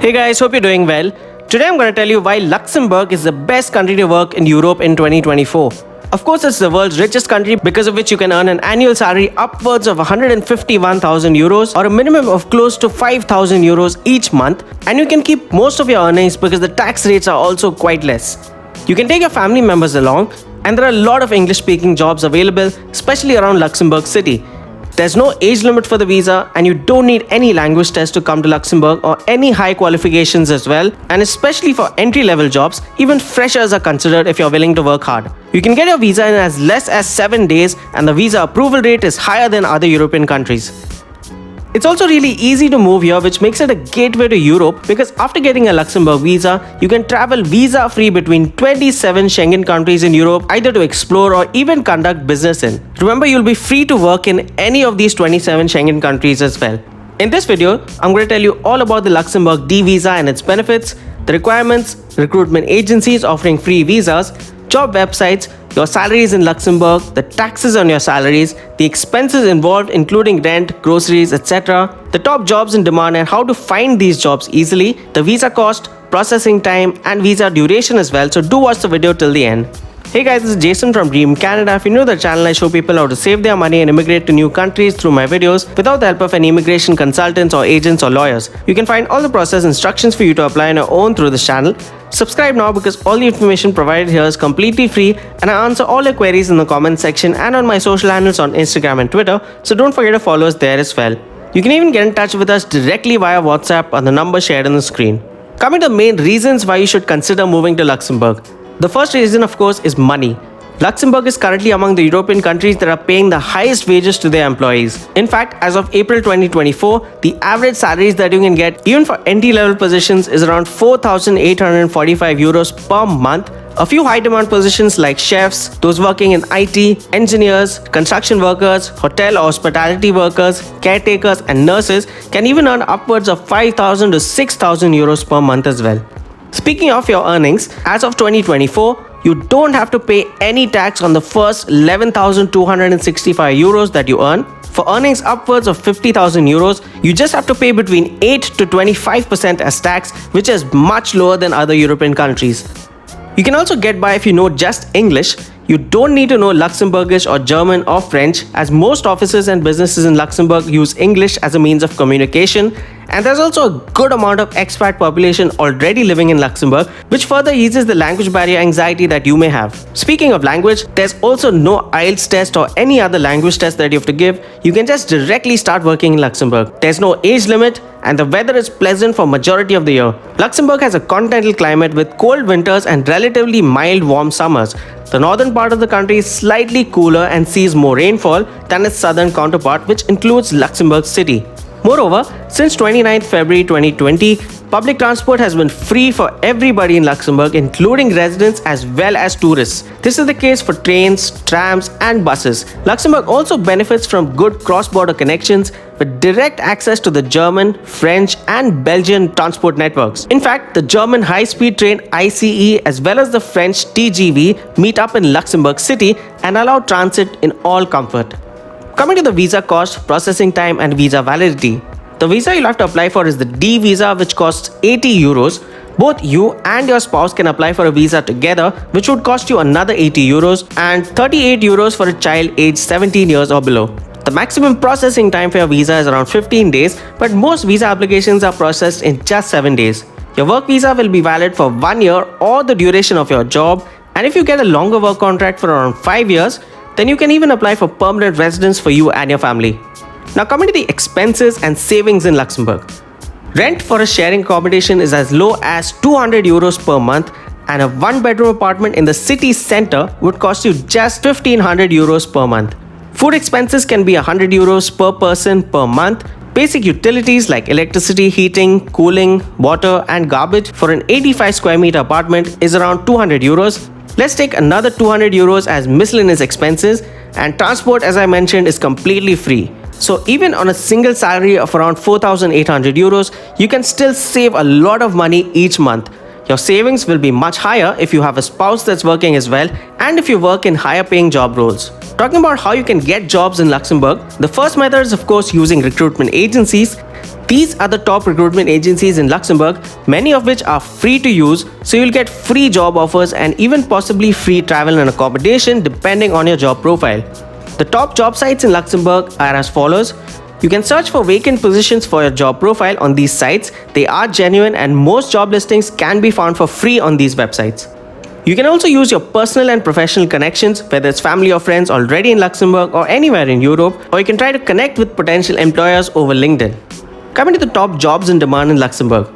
Hey guys, hope you're doing well. Today I'm going to tell you why Luxembourg is the best country to work in Europe in 2024. Of course, it's the world's richest country because of which you can earn an annual salary upwards of 151,000 euros or a minimum of close to 5,000 euros each month, and you can keep most of your earnings because the tax rates are also quite less. You can take your family members along, and there are a lot of English speaking jobs available, especially around Luxembourg City. There's no age limit for the visa, and you don't need any language test to come to Luxembourg or any high qualifications as well. And especially for entry-level jobs, even freshers are considered if you're willing to work hard. You can get your visa in as less as 7 days, and the visa approval rate is higher than other European countries. It's also really easy to move here, which makes it a gateway to Europe because after getting a Luxembourg visa, you can travel visa-free between 27 Schengen countries in Europe, either to explore or even conduct business in. Remember, you'll be free to work in any of these 27 Schengen countries as well. In this video, I'm going to tell you all about the Luxembourg D-Visa and its benefits, the requirements, recruitment agencies offering free visas, job websites, your salaries in Luxembourg, the taxes on your salaries, the expenses involved including rent, groceries, etc., the top jobs in demand and how to find these jobs easily, the visa cost, processing time and visa duration as well, so do watch the video till the end. Hey guys, this is Jason from Dream Canada. If you know the channel, I show people how to save their money and immigrate to new countries through my videos without the help of any immigration consultants or agents or lawyers. You can find all the process instructions for you to apply on your own through this channel. Subscribe now because all the information provided here is completely free and I answer all your queries in the comment section and on my social handles on Instagram and Twitter, so don't forget to follow us there as well. You can even get in touch with us directly via WhatsApp on the number shared on the screen. Coming to the main reasons why you should consider moving to Luxembourg. The first reason, of course, is money. Luxembourg is currently among the European countries that are paying the highest wages to their employees. In fact, as of April 2024, the average salaries that you can get, even for entry-level positions, is around 4,845 euros per month. A few high-demand positions like chefs, those working in IT, engineers, construction workers, hotel or hospitality workers, caretakers and nurses can even earn upwards of 5,000 to 6,000 euros per month as well. Speaking of your earnings, as of 2024, you don't have to pay any tax on the first 11,265 euros that you earn. For earnings upwards of 50,000 euros, you just have to pay between 8 to 25% as tax, which is much lower than other European countries. You can also get by if you know just English. You don't need to know Luxembourgish or German or French, as most offices and businesses in Luxembourg use English as a means of communication, and there's also a good amount of expat population already living in Luxembourg, which further eases the language barrier anxiety that you may have. Speaking of language, there's also no IELTS test or any other language test that you have to give. You can just directly start working in Luxembourg. There's no age limit, and the weather is pleasant for majority of the year. Luxembourg has a continental climate with cold winters and relatively mild warm summers. The northern part of the country is slightly cooler and sees more rainfall than its southern counterpart, which includes Luxembourg City. Moreover, since 29th February 2020, public transport has been free for everybody in Luxembourg, including residents as well as tourists. This is the case for trains, trams and buses. Luxembourg also benefits from good cross-border connections with direct access to the German, French and Belgian transport networks. In fact, the German high-speed train ICE as well as the French TGV meet up in Luxembourg City and allow transit in all comfort. Coming to the visa cost, processing time and visa validity. The visa you'll have to apply for is the D-Visa, which costs 80 euros. Both you and your spouse can apply for a visa together, which would cost you another 80 euros and 38 euros for a child aged 17 years or below. The maximum processing time for your visa is around 15 days, but most visa applications are processed in just 7 days. Your work visa will be valid for 1 year or the duration of your job, and if you get a longer work contract for around 5 years, then you can even apply for permanent residence for you and your family. Now coming to the expenses and savings in Luxembourg. Rent for a sharing accommodation is as low as 200 euros per month, and a one-bedroom apartment in the city center would cost you just 1,500 euros per month. Food expenses can be 100 euros per person per month. Basic utilities like electricity, heating, cooling, water and garbage for an 85 square meter apartment is around 200 euros. Let's take another 200 euros as miscellaneous expenses, and transport, as I mentioned, is completely free. So even on a single salary of around 4,800 euros, you can still save a lot of money each month. Your savings will be much higher if you have a spouse that's working as well and if you work in higher paying job roles. Talking about how you can get jobs in Luxembourg, the first method is of course using recruitment agencies. These are the top recruitment agencies in Luxembourg, many of which are free to use, so you'll get free job offers and even possibly free travel and accommodation depending on your job profile. The top job sites in Luxembourg are as follows. You can search for vacant positions for your job profile on these sites. They are genuine and most job listings can be found for free on these websites. You can also use your personal and professional connections, whether it's family or friends already in Luxembourg or anywhere in Europe, or you can try to connect with potential employers over LinkedIn. Coming to the top jobs in demand in Luxembourg.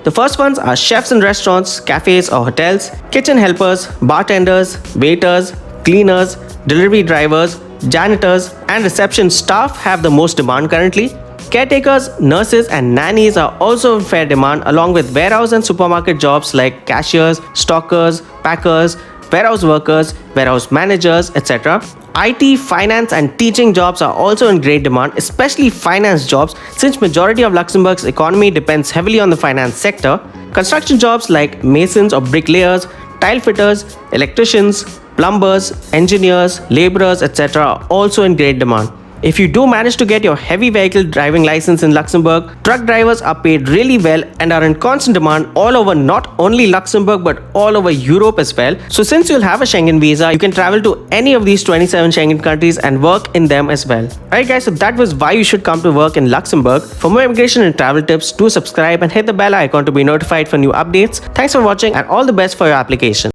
The first ones are chefs in restaurants, cafes or hotels, kitchen helpers, bartenders, waiters, cleaners, delivery drivers, janitors and reception staff have the most demand currently. Caretakers, nurses and nannies are also in fair demand, along with warehouse and supermarket jobs like cashiers, stockers, packers, warehouse workers, warehouse managers, etc. IT, finance and teaching jobs are also in great demand, especially finance jobs, since majority of Luxembourg's economy depends heavily on the finance sector. Construction jobs like masons or bricklayers, tile fitters, electricians, plumbers, engineers, laborers, etc. are also in great demand. If you do manage to get your heavy vehicle driving license in Luxembourg, truck drivers are paid really well and are in constant demand all over not only Luxembourg but all over Europe as well. So since you'll have a Schengen visa, you can travel to any of these 27 Schengen countries and work in them as well. Alright guys, so that was why you should come to work in Luxembourg. For more immigration and travel tips, do subscribe and hit the bell icon to be notified for new updates. Thanks for watching and all the best for your application.